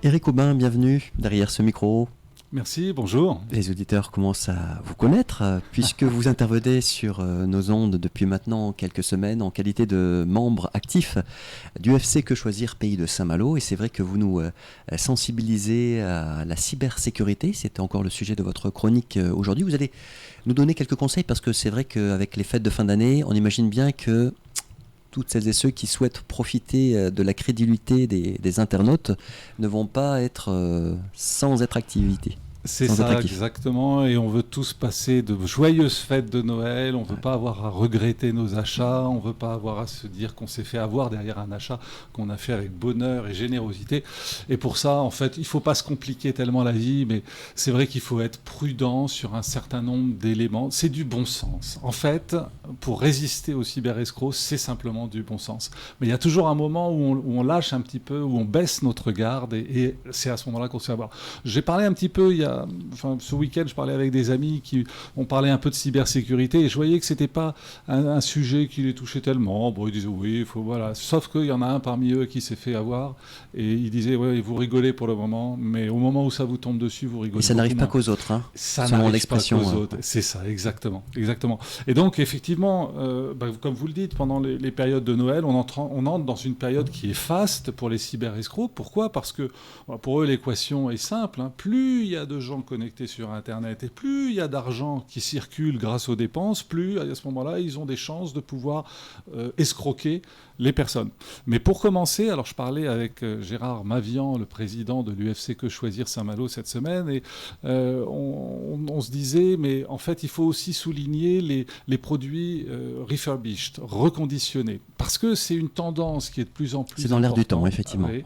Éric Aubin, bienvenue derrière ce micro. Merci, bonjour. Les auditeurs commencent à vous connaître puisque vous intervenez sur nos ondes depuis maintenant quelques semaines en qualité de membre actif du FC Que Choisir Pays de Saint-Malo. Et c'est vrai que vous nous sensibilisez à la cybersécurité. C'était encore le sujet de votre chronique aujourd'hui. Vous allez nous donner quelques conseils parce que c'est vrai qu'avec les fêtes de fin d'année, on imagine bien que toutes celles et ceux qui souhaitent profiter de la crédulité des internautes ne vont pas être sans être activité. C'est ça, exactement. Et on veut tous passer de joyeuses fêtes de Noël. On ne veut pas avoir à regretter nos achats. On ne veut pas avoir à se dire qu'on s'est fait avoir derrière un achat qu'on a fait avec bonheur et générosité. Et pour ça, en fait, il ne faut pas se compliquer tellement la vie. Mais c'est vrai qu'il faut être prudent sur un certain nombre d'éléments. C'est du bon sens. En fait, pour résister aux cyberescrocs, c'est simplement du bon sens. Mais il y a toujours un moment où on lâche un petit peu, où on baisse notre garde. Et c'est à ce moment-là qu'on se fait avoir. J'ai parlé un petit peu ce week-end, je parlais avec des amis qui ont parlé un peu de cybersécurité et je voyais que c'était pas un sujet qui les touchait tellement. Bon, ils disaient oui, voilà. Sauf qu'il y en a un parmi eux qui s'est fait avoir et il disait ouais, vous rigolez pour le moment, mais au moment où ça vous tombe dessus, vous rigolez. Et ça n'arrive pas qu'aux autres, hein. Ça n'arrive pas qu'aux autres. C'est ça, exactement. Et donc effectivement, comme vous le dites, pendant les périodes de Noël, on entre dans une période qui est faste pour les cyberescrocs. Pourquoi ? Parce que pour eux, l'équation est simple. Plus il y a de gens connectés sur Internet et plus il y a d'argent qui circule grâce aux dépenses, plus à ce moment-là, ils ont des chances de pouvoir escroquer les personnes. Mais pour commencer, alors je parlais avec Gérard Mavian, le président de l'UFC Que Choisir Saint-Malo cette semaine, et on se disait, mais en fait, il faut aussi souligner les produits refurbished, reconditionnés, parce que c'est une tendance qui est de plus en plus... C'est dans l'air du temps, effectivement. Ouais.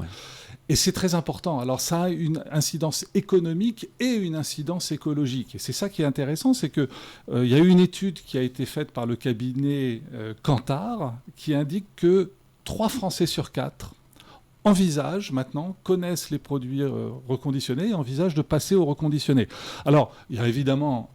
Et c'est très important. Alors ça a une incidence économique et une incidence écologique. Et c'est ça qui est intéressant, c'est qu'il y a eu une étude qui a été faite par le cabinet Kantar qui indique que 3 Français sur 4 connaissent les produits reconditionnés et envisagent de passer au reconditionné. Alors, il y a évidemment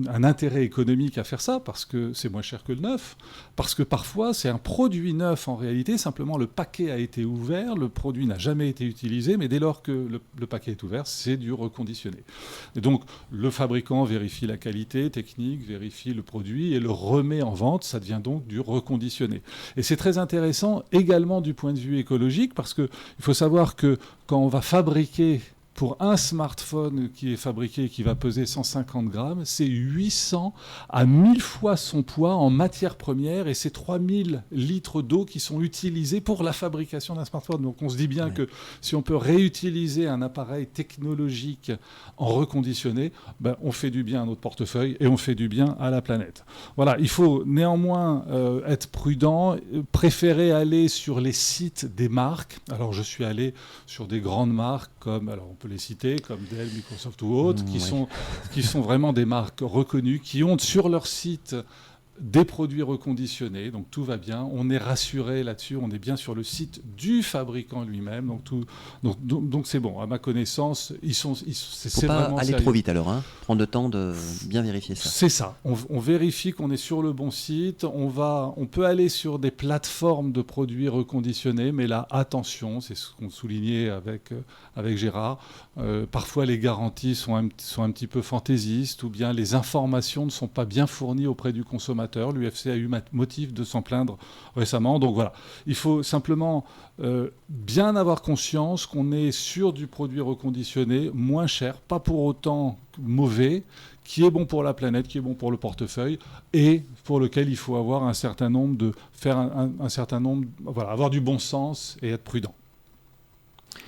un intérêt économique à faire ça parce que c'est moins cher que le neuf, parce que parfois c'est un produit neuf en réalité, simplement le paquet a été ouvert, le produit n'a jamais été utilisé, mais dès lors que le paquet est ouvert, c'est du reconditionné. Et donc le fabricant vérifie la qualité technique, vérifie le produit et le remet en vente, ça devient donc du reconditionné. Et c'est très intéressant également du point de vue écologique parce qu'il faut savoir que quand on va fabriquer pour un smartphone qui est fabriqué et qui va peser 150 grammes, c'est 800 à 1000 fois son poids en matière première et c'est 3000 litres d'eau qui sont utilisés pour la fabrication d'un smartphone. Donc on se dit bien que si on peut réutiliser un appareil technologique en reconditionné, on fait du bien à notre portefeuille et on fait du bien à la planète. Voilà, il faut néanmoins être prudent, préférer aller sur les sites des marques. Alors je suis allé sur des grandes marques comme... Alors on peut les citer comme Dell, Microsoft ou autres, qui sont vraiment des marques reconnues, qui ont sur leur site des produits reconditionnés, donc tout va bien, on est rassuré là-dessus, on est bien sur le site du fabricant lui-même, donc c'est bon, à ma connaissance, c'est pas vraiment aller sérieux. Trop vite alors, prendre le temps de bien vérifier ça. C'est ça, on vérifie qu'on est sur le bon site, on peut aller sur des plateformes de produits reconditionnés, mais là, attention, c'est ce qu'on soulignait avec Gérard, parfois les garanties sont un petit peu fantaisistes, ou bien les informations ne sont pas bien fournies auprès du consommateur. L'UFC a eu motif de s'en plaindre récemment. Donc voilà, il faut simplement bien avoir conscience qu'on est sur du produit reconditionné, moins cher, pas pour autant mauvais, qui est bon pour la planète, qui est bon pour le portefeuille, et pour lequel il faut avoir un certain nombre avoir du bon sens et être prudent.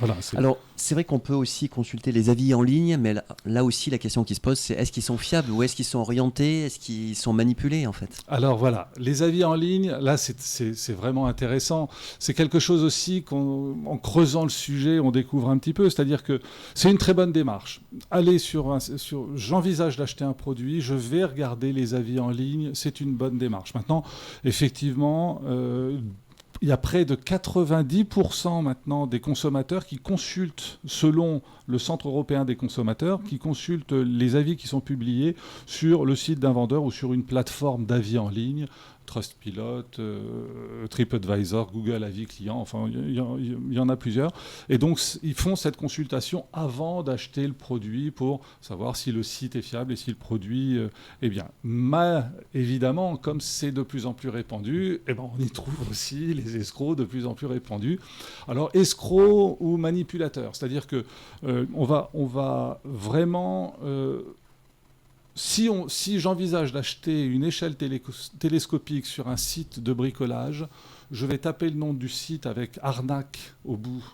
Voilà, alors, c'est vrai qu'on peut aussi consulter les avis en ligne, mais là aussi, la question qui se pose, c'est est-ce qu'ils sont fiables ou est-ce qu'ils sont orientés, est-ce qu'ils sont manipulés, en fait ? Alors voilà, les avis en ligne, là, c'est vraiment intéressant. C'est quelque chose aussi qu'en creusant le sujet, on découvre un petit peu. C'est-à-dire que c'est une très bonne démarche. Aller j'envisage d'acheter un produit, je vais regarder les avis en ligne, c'est une bonne démarche. Maintenant, effectivement... il y a près de 90% maintenant des consommateurs qui consultent, selon le Centre européen des consommateurs, qui consultent les avis qui sont publiés sur le site d'un vendeur ou sur une plateforme d'avis en ligne Trustpilot, TripAdvisor, Google Avis Client, enfin il y en a plusieurs. Et donc ils font cette consultation avant d'acheter le produit pour savoir si le site est fiable et si le produit est bien. Mais évidemment, comme c'est de plus en plus répandu, eh ben, on y trouve aussi les escrocs de plus en plus répandus. Alors escrocs ou manipulateurs, c'est-à-dire que on va vraiment... Si j'envisage d'acheter une échelle télescopique sur un site de bricolage, je vais taper le nom du site avec arnaque au bout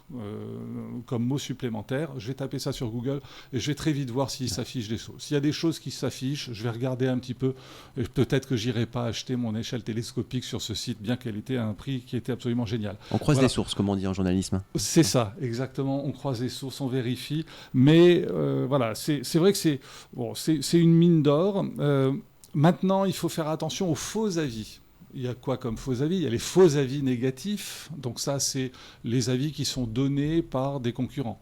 comme mot supplémentaire. Je vais taper ça sur Google et je vais très vite voir s'il s'affiche des choses. S'il y a des choses qui s'affichent, je vais regarder un petit peu. Et peut-être que j'irai pas acheter mon échelle télescopique sur ce site, bien qu'elle était à un prix qui était absolument génial. On croise les sources, comme on dit en journalisme. C'est ça, exactement. On croise les sources, on vérifie. Mais voilà, c'est vrai que c'est une mine d'or. Maintenant, il faut faire attention aux faux avis. Il y a quoi comme faux avis? Il y a les faux avis négatifs. Donc ça, c'est les avis qui sont donnés par des concurrents.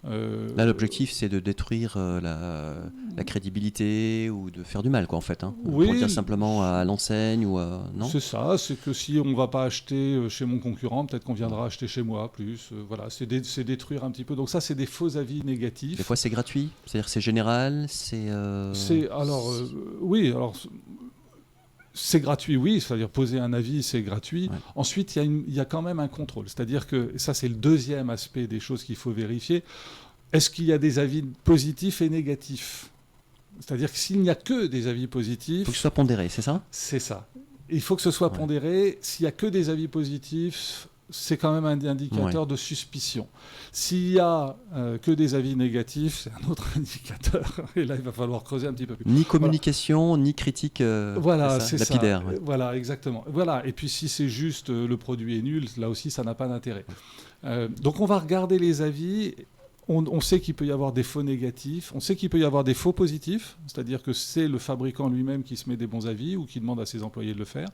Là, l'objectif, c'est de détruire la crédibilité ou de faire du mal, quoi, en fait. Hein. Oui. Pour dire simplement à l'enseigne ou non. C'est ça, c'est que si on ne va pas acheter chez mon concurrent, peut-être qu'on viendra acheter chez moi plus. Voilà, c'est détruire un petit peu. Donc ça, c'est des faux avis négatifs. Des fois, c'est gratuit, c'est-à-dire c'est général, oui, alors... C'est gratuit, oui, c'est-à-dire poser un avis, c'est gratuit. Ouais. Ensuite, il y a quand même un contrôle. C'est-à-dire que, ça c'est le deuxième aspect des choses qu'il faut vérifier, est-ce qu'il y a des avis positifs et négatifs? C'est-à-dire que s'il n'y a que des avis positifs... Il faut que ce soit pondéré, c'est ça? C'est ça. Il faut que ce soit pondéré. S'il n'y a que des avis positifs... c'est quand même un indicateur de suspicion. S'il n'y a que des avis négatifs, c'est un autre indicateur. Et là, il va falloir creuser un petit peu plus. Ni communication, ni critique c'est lapidaire. Ça. Voilà, exactement. Voilà. Et puis, si c'est juste le produit est nul, là aussi, ça n'a pas d'intérêt. Donc, on va regarder les avis. On sait qu'il peut y avoir des faux négatifs, on sait qu'il peut y avoir des faux positifs, c'est-à-dire que c'est le fabricant lui-même qui se met des bons avis ou qui demande à ses employés de le faire.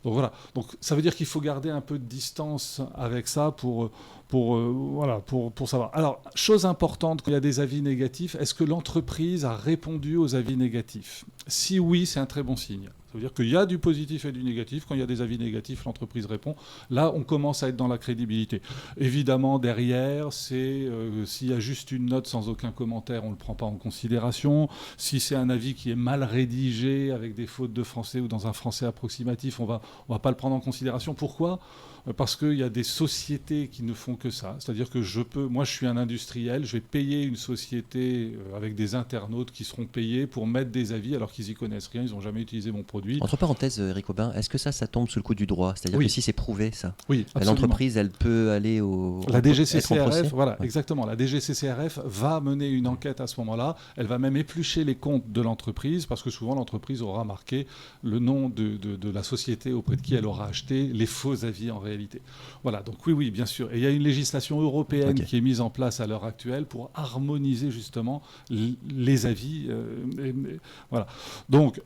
Donc voilà, donc ça veut dire qu'il faut garder un peu de distance avec ça pour savoir. Alors, chose importante, quand il y a des avis négatifs, est-ce que l'entreprise a répondu aux avis négatifs? Si oui, c'est un très bon signe. Ça veut dire qu'il y a du positif et du négatif. Quand il y a des avis négatifs, l'entreprise répond. Là, on commence à être dans la crédibilité. Évidemment, derrière, s'il y a juste une note sans aucun commentaire, on ne le prend pas en considération. Si c'est un avis qui est mal rédigé, avec des fautes de français ou dans un français approximatif, on va pas le prendre en considération. Pourquoi ? Parce qu'il y a des sociétés qui ne font que ça. C'est-à-dire que moi je suis un industriel, je vais payer une société avec des internautes qui seront payés pour mettre des avis alors qu'ils n'y connaissent rien, ils n'ont jamais utilisé mon produit. Entre parenthèses, Eric Aubin, est-ce que ça tombe sous le coup du droit? C'est-à-dire que si c'est prouvé, ça, oui, l'entreprise, elle peut aller La DGCCRF, voilà, exactement. La DGCCRF va mener une enquête à ce moment-là. Elle va même éplucher les comptes de l'entreprise parce que souvent l'entreprise aura marqué le nom de la société auprès de qui elle aura acheté les faux avis en réalité. Voilà, donc oui, bien sûr. Et il y a une législation européenne qui est mise en place à l'heure actuelle pour harmoniser justement les avis. Voilà. Donc,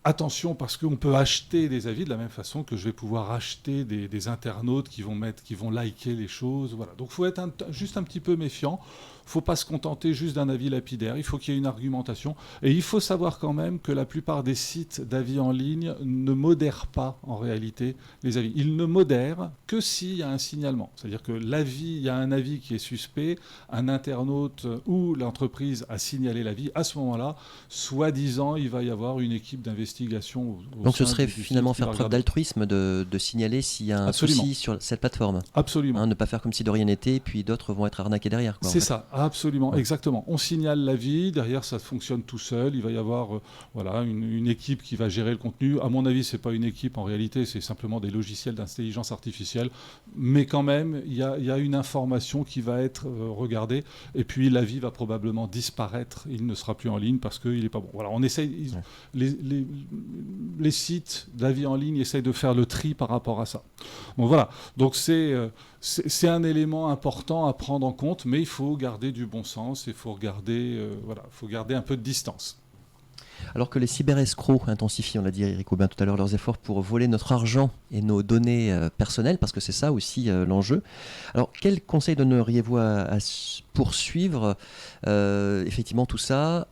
attention, parce qu'on peut acheter des avis de la même façon que je vais pouvoir acheter des internautes qui vont liker les choses. Voilà. Donc, il faut être juste un petit peu méfiant. Il ne faut pas se contenter juste d'un avis lapidaire. Il faut qu'il y ait une argumentation. Et il faut savoir quand même que la plupart des sites d'avis en ligne ne modèrent pas, en réalité, les avis. Ils ne modèrent que s'il y a un signalement. C'est-à-dire que il y a un avis qui est suspect, un internaute ou l'entreprise a signalé l'avis. À ce moment-là, soi-disant, il va y avoir une équipe d'investigation. Donc ce serait finalement faire preuve d'altruisme de signaler s'il y a un souci sur cette plateforme. Absolument. Ne pas faire comme si de rien n'était, puis d'autres vont être arnaqués derrière. C'est ça. Absolument, exactement. On signale l'avis, derrière ça fonctionne tout seul. Il va y avoir une équipe qui va gérer le contenu. À mon avis, ce n'est pas une équipe en réalité, c'est simplement des logiciels d'intelligence artificielle. Mais quand même, il y a une information qui va être regardée. Et puis l'avis va probablement disparaître. Il ne sera plus en ligne parce qu'il n'est pas bon. Voilà, on essaye. Les sites d'avis en ligne essayent de faire le tri par rapport à ça. Bon, voilà. Donc c'est un élément important à prendre en compte, mais il faut garder du bon sens, il faut faut garder un peu de distance. Alors que les cyberescrocs intensifient, on l'a dit Eric Aubin tout à l'heure, leurs efforts pour voler notre argent et nos données personnelles, parce que c'est ça aussi l'enjeu. Alors quels conseils donneriez-vous à poursuivre effectivement tout ça,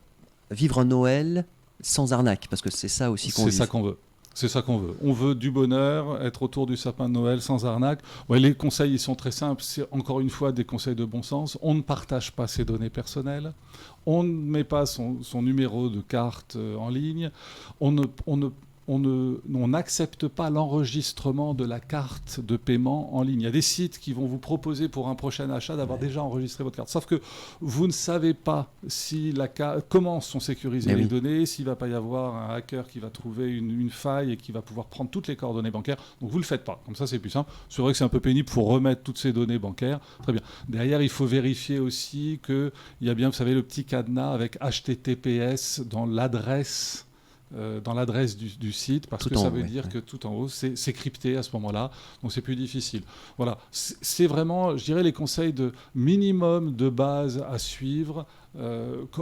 vivre un Noël sans arnaque, parce que c'est ça aussi qu'on vise. C'est ça qu'on veut. C'est ça qu'on veut. On veut du bonheur, être autour du sapin de Noël sans arnaque. Ouais, les conseils, ils sont très simples. C'est encore une fois des conseils de bon sens. On ne partage pas ses données personnelles. On ne met pas son numéro de carte en ligne. On n'accepte pas l'enregistrement de la carte de paiement en ligne. Il y a des sites qui vont vous proposer pour un prochain achat d'avoir déjà enregistré votre carte. Sauf que vous ne savez pas comment sont sécurisées les données, s'il ne va pas y avoir un hacker qui va trouver une faille et qui va pouvoir prendre toutes les coordonnées bancaires. Donc vous ne le faites pas. Comme ça, c'est plus simple. C'est vrai que c'est un peu pénible pour remettre toutes ces données bancaires. Très bien. Derrière, il faut vérifier aussi qu'il y a bien, vous savez, le petit cadenas avec HTTPS dans l'adresse du site, parce que ça veut dire que tout en haut, c'est crypté à ce moment-là, donc c'est plus difficile. Voilà, c'est vraiment, je dirais, les conseils de minimum de base à suivre.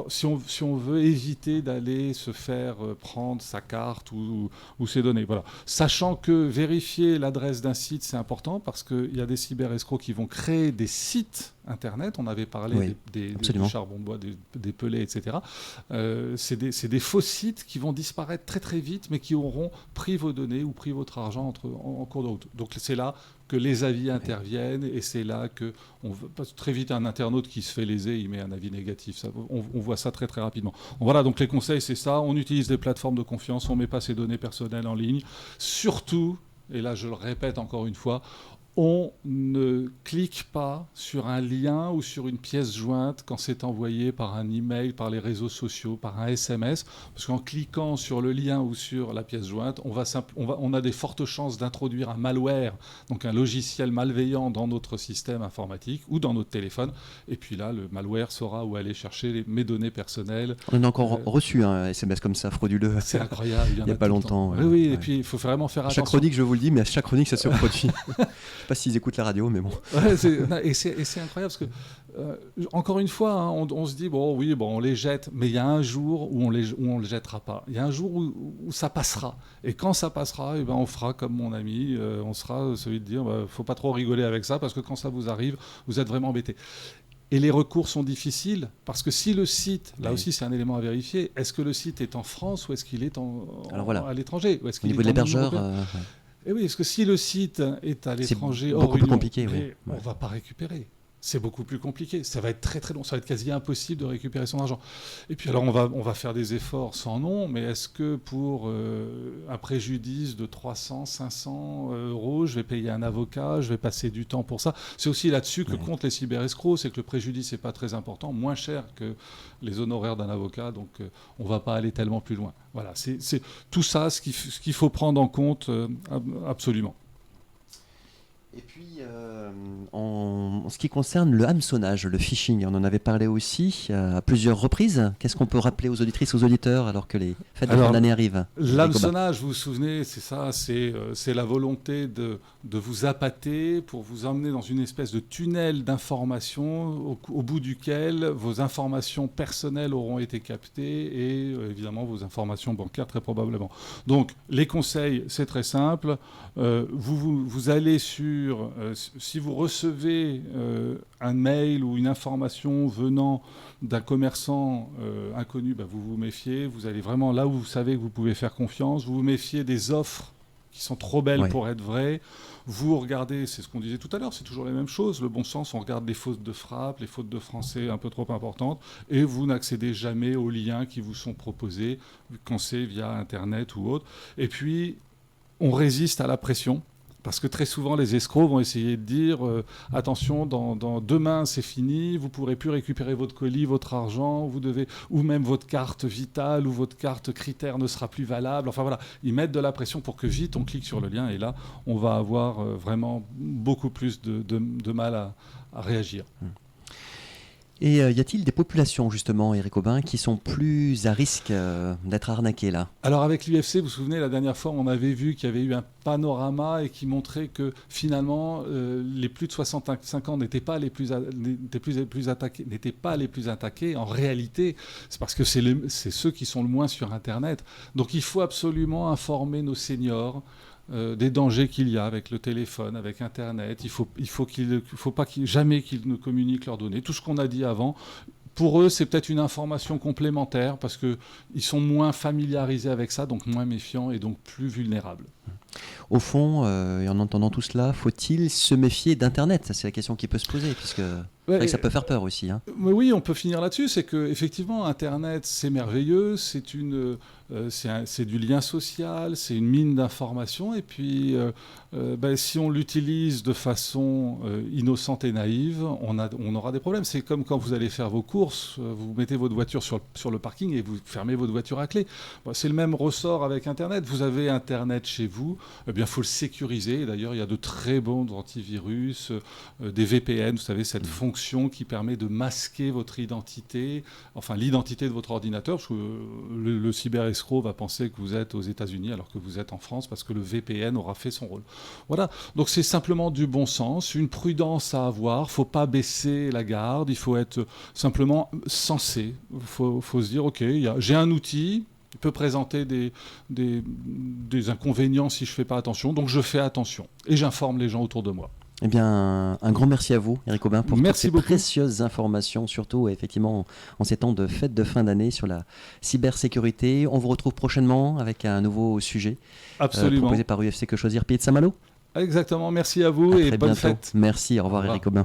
Si on veut éviter d'aller se faire prendre sa carte ou ses données. Voilà. Sachant que vérifier l'adresse d'un site, c'est important parce qu'il y a des cyber-escrocs qui vont créer des sites Internet. On avait parlé du charbon de bois, des pelés, etc. C'est des faux sites qui vont disparaître très très vite, mais qui auront pris vos données ou pris votre argent en cours de route. Donc c'est là que les avis interviennent, et c'est là que très vite un internaute qui se fait léser, il met un avis négatif. On voit ça très très rapidement. Voilà, donc les conseils, c'est ça. On utilise des plateformes de confiance, on ne met pas ses données personnelles en ligne. Surtout, et là je le répète encore une fois, on ne clique pas sur un lien ou sur une pièce jointe quand c'est envoyé par un email, par les réseaux sociaux, par un SMS, parce qu'en cliquant sur le lien ou sur la pièce jointe, on a des fortes chances d'introduire un malware, donc un logiciel malveillant dans notre système informatique ou dans notre téléphone, et puis là, le malware saura où aller chercher mes données personnelles. On a encore reçu un SMS comme ça, frauduleux. C'est incroyable. Il n'y a pas longtemps. Oui, et puis il faut vraiment faire attention. Chaque chronique, je vous le dis, mais à chaque chronique, ça se produit. Je ne sais pas s'ils écoutent la radio, mais bon. Ouais, c'est incroyable parce que, encore une fois, hein, on se dit, on les jette, mais il y a un jour où on le jettera pas. Il y a un jour où ça passera. Et quand ça passera, on fera comme mon ami, on sera celui de dire, faut pas trop rigoler avec ça, parce que quand ça vous arrive, vous êtes vraiment embêté. Et les recours sont difficiles, parce que si le site, là aussi c'est un élément à vérifier, est-ce que le site est en France ou est-ce qu'il est à l'étranger, ou est-ce qu'il au niveau de l'hébergeur. Et oui, parce que si le site est à l'étranger, c'est beaucoup plus compliqué, on ne va pas récupérer. C'est beaucoup plus compliqué. Ça va être très très long. Ça va être quasi impossible de récupérer son argent. Et puis alors on va faire des efforts sans nom, mais est-ce que pour un préjudice de 300, 500 euros, je vais payer un avocat, je vais passer du temps pour ça? C'est aussi là-dessus que comptent les cyber-escrocs, c'est que le préjudice n'est pas très important, moins cher que les honoraires d'un avocat, donc on ne va pas aller tellement plus loin. Voilà, c'est tout ça ce qu'il faut prendre en compte absolument. Et puis, en ce qui concerne le hameçonnage, le phishing, on en avait parlé aussi à plusieurs reprises. Qu'est-ce qu'on peut rappeler aux auditrices, aux auditeurs, alors que les fêtes de fin d'année arrivent? L'hameçonnage, vous vous souvenez, c'est ça, c'est la volonté de vous appâter pour vous emmener dans une espèce de tunnel d'informations au bout duquel vos informations personnelles auront été captées et évidemment vos informations bancaires très probablement. Donc, les conseils, c'est très simple. Vous allez si vous recevez un mail ou une information venant d'un commerçant inconnu, vous vous méfiez, vous allez vraiment là où vous savez que vous pouvez faire confiance, vous vous méfiez des offres qui sont trop belles pour être vraies, vous regardez, c'est ce qu'on disait tout à l'heure, c'est toujours les mêmes choses, le bon sens, on regarde les fautes de frappe, les fautes de français un peu trop importantes, et vous n'accédez jamais aux liens qui vous sont proposés, quand c'est via Internet ou autre. Et puis, on résiste à la pression. Parce que très souvent, les escrocs vont essayer de dire attention, dans demain, c'est fini, vous ne pourrez plus récupérer votre colis, votre argent, ou même votre carte vitale ou votre carte critère ne sera plus valable. Enfin voilà, ils mettent de la pression pour que vite on clique sur le lien, et là, on va avoir vraiment beaucoup plus de mal à réagir. Et y a-t-il des populations, justement, Éric Aubin, qui sont plus à risque d'être arnaquées là? Alors avec l'UFC, vous vous souvenez, la dernière fois, on avait vu qu'il y avait eu un panorama et qui montrait que finalement, les plus de 65 ans n'étaient pas les plus attaqués. En réalité, c'est parce que c'est ceux qui sont le moins sur Internet. Donc il faut absolument informer nos seniors des dangers qu'il y a avec le téléphone, avec Internet. Il faut jamais qu'ils ne communiquent leurs données. Tout ce qu'on a dit avant, pour eux, c'est peut-être une information complémentaire parce qu'ils sont moins familiarisés avec ça, donc moins méfiants et donc plus vulnérables. Au fond, et en entendant tout cela, faut-il se méfier d'Internet? Ça, c'est la question qui peut se poser, puisque c'est vrai que ça peut faire peur aussi. Hein. Mais oui, on peut finir là-dessus. C'est que effectivement, Internet, c'est merveilleux, c'est du lien social, c'est une mine d'informations. Et puis, si on l'utilise de façon innocente et naïve, on aura des problèmes. C'est comme quand vous allez faire vos courses, vous mettez votre voiture sur le parking et vous fermez votre voiture à clé. C'est le même ressort avec Internet. Vous avez Internet chez vous, il faut le sécuriser. Et d'ailleurs, il y a de très bons antivirus, des VPN, vous savez, cette fonction qui permet de masquer votre identité, enfin l'identité de votre ordinateur, parce que le cyber-escroc va penser que vous êtes aux États-Unis alors que vous êtes en France parce que le VPN aura fait son rôle. Voilà, donc c'est simplement du bon sens, une prudence à avoir, il ne faut pas baisser la garde, il faut être simplement sensé. Il faut se dire, ok, j'ai un outil, il peut présenter des inconvénients si je ne fais pas attention, donc je fais attention et j'informe les gens autour de moi. Eh bien, un grand merci à vous, Eric Aubin, pour toutes ces précieuses informations, surtout effectivement en ces temps de fête de fin d'année sur la cybersécurité. On vous retrouve prochainement avec un nouveau sujet proposé par UFC Que Choisir, Pays de Saint-Malo. Exactement, merci à vous et bonne fête. Merci, au revoir, Eric Aubin.